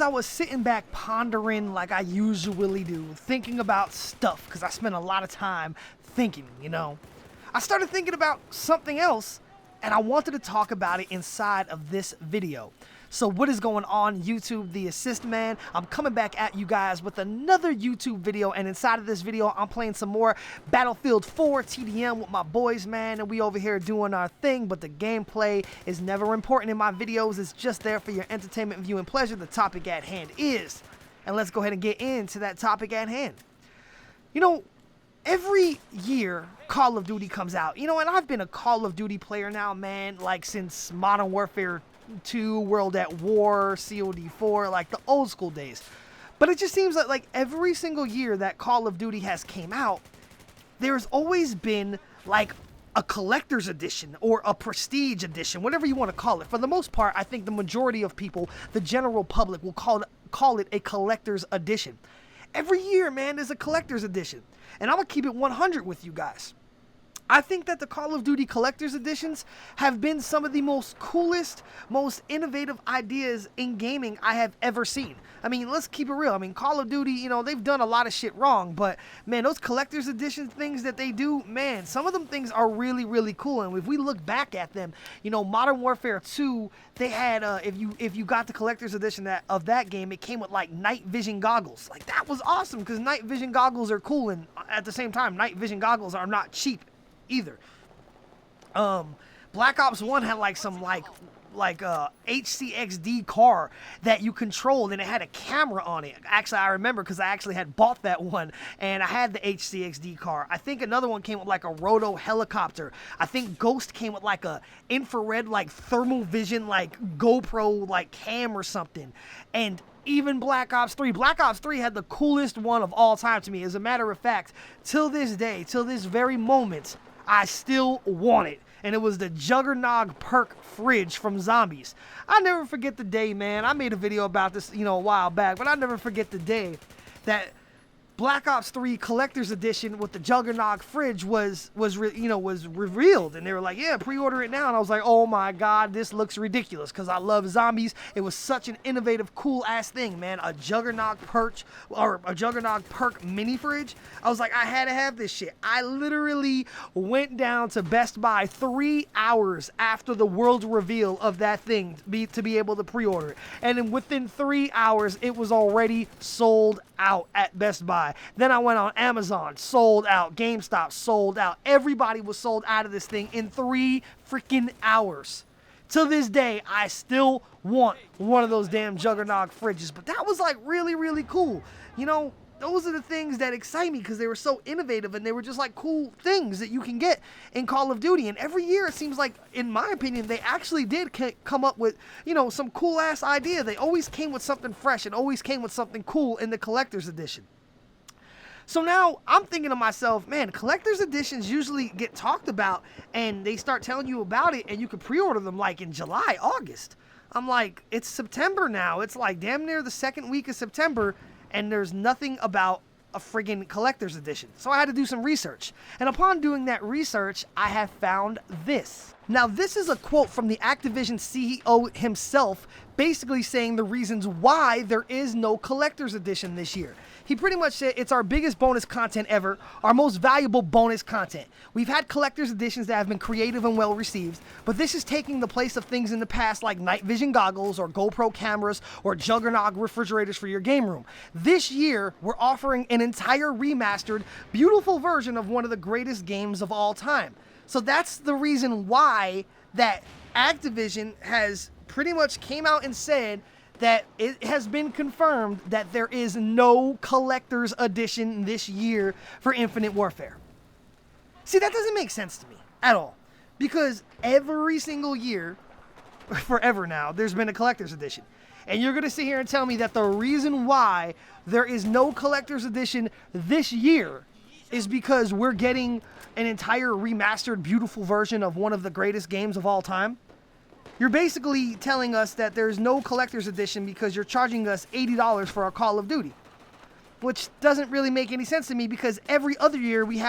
I was sitting back pondering like I usually do, thinking about stuff, because I spend a lot of time thinking, I started thinking about something else, and I wanted to talk about it inside of this video. So what is going on, YouTube, the assist man? I'm coming back at you guys with another YouTube video, and inside of this video I'm playing some more Battlefield 4 TDM with my boys, man, and we over here doing our thing. But the gameplay is never important in my videos. It's just there for your entertainment, viewing pleasure. The topic at hand is, and let's go ahead and get into that topic at hand. Every year Call of Duty comes out, and I've been a Call of Duty player now, man, like since Modern Warfare 2, World at War, COD4, like the old school days. But it just seems like every single year that Call of Duty has came out, there's always been like a collector's edition or a prestige edition, whatever you want to call it. For the most part, I think the majority of people, the general public, will call it a collector's edition. Every year, man, there's a collector's edition. And I'm going to keep it 100 with you guys. I think that the Call of Duty collector's editions have been some of the most coolest, most innovative ideas in gaming I have ever seen. I mean, let's keep it real. I mean, Call of Duty, they've done a lot of shit wrong, but man, those collector's edition things that they do, man, some of them things are really, really cool. And if we look back at them, Modern Warfare 2, they had, if you got the collector's edition of that game, it came with like night vision goggles. Like, that was awesome because night vision goggles are cool, and at the same time, night vision goggles are not cheap either. Black Ops 1 had like some HCXD car that you controlled, and it had a camera on it. Actually, I remember because I actually had bought that one, and I had the HCXD car. I think another one came with like a roto helicopter. I think Ghost came with like a infrared, like thermal vision, like GoPro, like cam or something. And even Black Ops 3. Black Ops 3 had the coolest one of all time to me. As a matter of fact, till this day, till this very moment, I still want it. And it was the Juggernog perk fridge from Zombies. I never forget the day, man. I made a video about this, a while back, but I never forget the day that Black Ops 3 Collector's Edition with the Juggernog fridge was revealed, and they were like, yeah, pre-order it now. And I was like, oh my god, this looks ridiculous, because I love zombies. It was such an innovative, cool ass thing, man. A Juggernog perk mini fridge. I was like, I had to have this shit. I literally went down to Best Buy 3 hours after the world reveal of that thing to be able to pre-order it, and then within 3 hours it was already sold out at Best Buy. Then I went on Amazon, sold out. GameStop, sold out. Everybody was sold out of this thing in 3 freaking hours. To this day, I still want one of those damn Juggernog fridges. But that was like really, really cool. Those are the things that excite me because they were so innovative, and they were just like cool things that you can get in Call of Duty. And every year it seems like, in my opinion, they actually did come up with, some cool ass idea. They always came with something fresh and always came with something cool in the collector's edition. So now I'm thinking to myself, man, collector's editions usually get talked about and they start telling you about it, and you can pre-order them like in July, August. I'm like, it's September now. It's like damn near the second week of September, and there's nothing about a friggin' collector's edition. So I had to do some research. And upon doing that research, I have found this. Now, this is a quote from the Activision CEO himself, basically saying the reasons why there is no collector's edition this year. He pretty much said it's our biggest bonus content ever, our most valuable bonus content. We've had collector's editions that have been creative and well received, but this is taking the place of things in the past like night vision goggles or GoPro cameras or Juggernog refrigerators for your game room. This year, we're offering an entire remastered, beautiful version of one of the greatest games of all time. So that's the reason why that Activision has pretty much came out and said that it has been confirmed that there is no collector's edition this year for Infinite Warfare. See, that doesn't make sense to me at all, because every single year, forever now, there's been a collector's edition. And you're going to sit here and tell me that the reason why there is no collector's edition this year is because we're getting an entire remastered, beautiful version of one of the greatest games of all time? You're basically telling us that there's no collector's edition because you're charging us $80 for our Call of Duty, which doesn't really make any sense to me, because every other year we've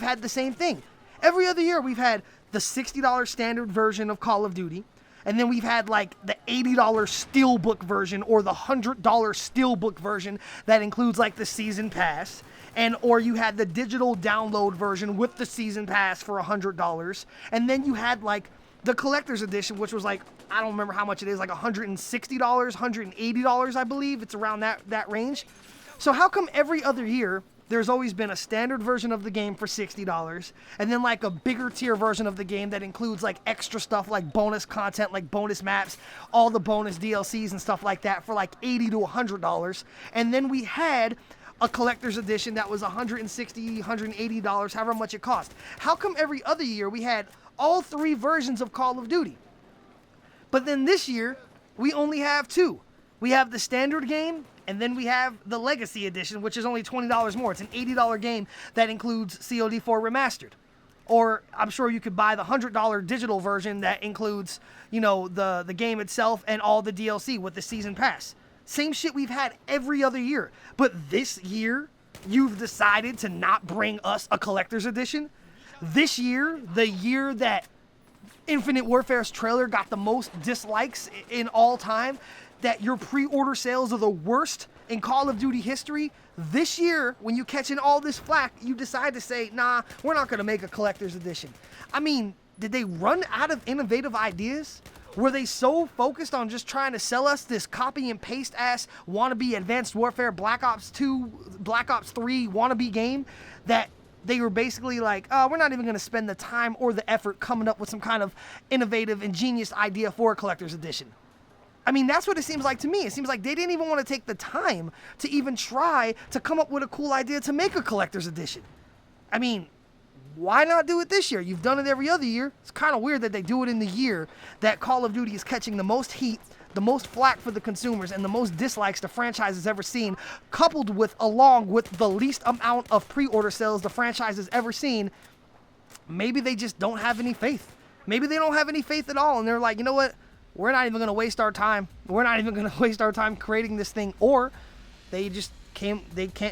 had the same thing. Every other year we've had the $60 standard version of Call of Duty, And then we've had like the $80 steelbook version or the $100 steelbook version that includes like the season pass. And or you had the digital download version with the season pass for $100. And then you had like the collector's edition, which was like, I don't remember how much it is, like $160, $180, I believe. It's around that range. So how come every other year there's always been a standard version of the game for $60 and then like a bigger tier version of the game that includes like extra stuff like bonus content, like bonus maps, all the bonus DLCs and stuff like that for like $80 to $100. And then we had a collector's edition that was $160, $180, however much it cost. How come every other year we had all three versions of Call of Duty? But then this year, we only have two. We have the standard game, and then we have the Legacy Edition, which is only $20 more. It's an $80 game that includes COD4 Remastered. Or I'm sure you could buy the $100 digital version that includes, you know, the game itself and all the DLC with the season pass. Same shit we've had every other year. But this year, you've decided to not bring us a collector's edition? This year, the year that Infinite Warfare's trailer got the most dislikes in all time, that your pre-order sales are the worst in Call of Duty history, this year, when you catching all this flack, you decide to say, nah, we're not going to make a collector's edition. I mean, did they run out of innovative ideas? Were they so focused on just trying to sell us this copy and paste ass wannabe Advanced Warfare Black Ops 2, Black Ops 3 wannabe game that they were basically like, oh, we're not even going to spend the time or the effort coming up with some kind of innovative, ingenious idea for a collector's edition? I mean, that's what it seems like to me. It seems like they didn't even want to take the time to even try to come up with a cool idea to make a collector's edition. I mean, why not do it this year? You've done it every other year. It's kind of weird that they do it in the year that Call of Duty is catching the most heat, the most flack for the consumers, and the most dislikes the franchise has ever seen, coupled with, along with the least amount of pre-order sales the franchise has ever seen. Maybe they just don't have any faith. Maybe they don't have any faith at all, and they're like, you know what? We're not even going to waste our time. We're not even going to waste our time creating this thing. Or they just can't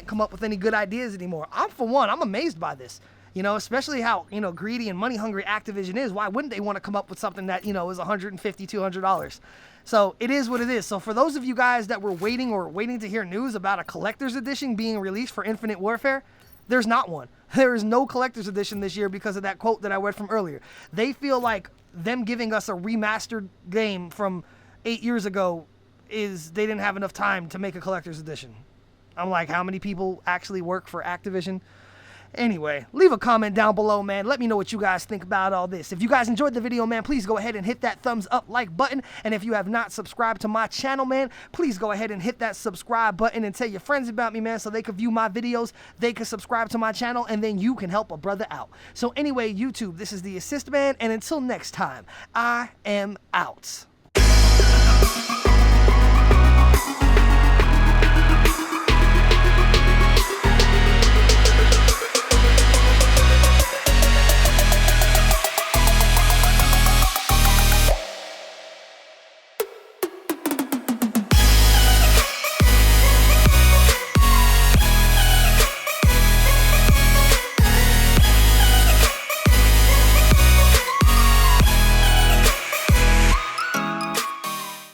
come up with any good ideas anymore. For one, I'm amazed by this. You know, especially how, you know, greedy and money hungry Activision is. Why wouldn't they want to come up with something that, you know, is $150, $200? So it is what it is. So for those of you guys that were waiting to hear news about a collector's edition being released for Infinite Warfare, there's not one. There is no collector's edition this year because of that quote that I read from earlier. They feel like them giving us a remastered game from 8 years ago is they didn't have enough time to make a collector's edition. I'm like, how many people actually work for Activision? Anyway, leave a comment down below, man. Let me know what you guys think about all this. If you guys enjoyed the video, man, please go ahead and hit that thumbs up like button. And if you have not subscribed to my channel, man, please go ahead and hit that subscribe button and tell your friends about me, man, so they can view my videos, they can subscribe to my channel, and then you can help a brother out. So anyway, YouTube, this is the Assist Man, and until next time, I am out.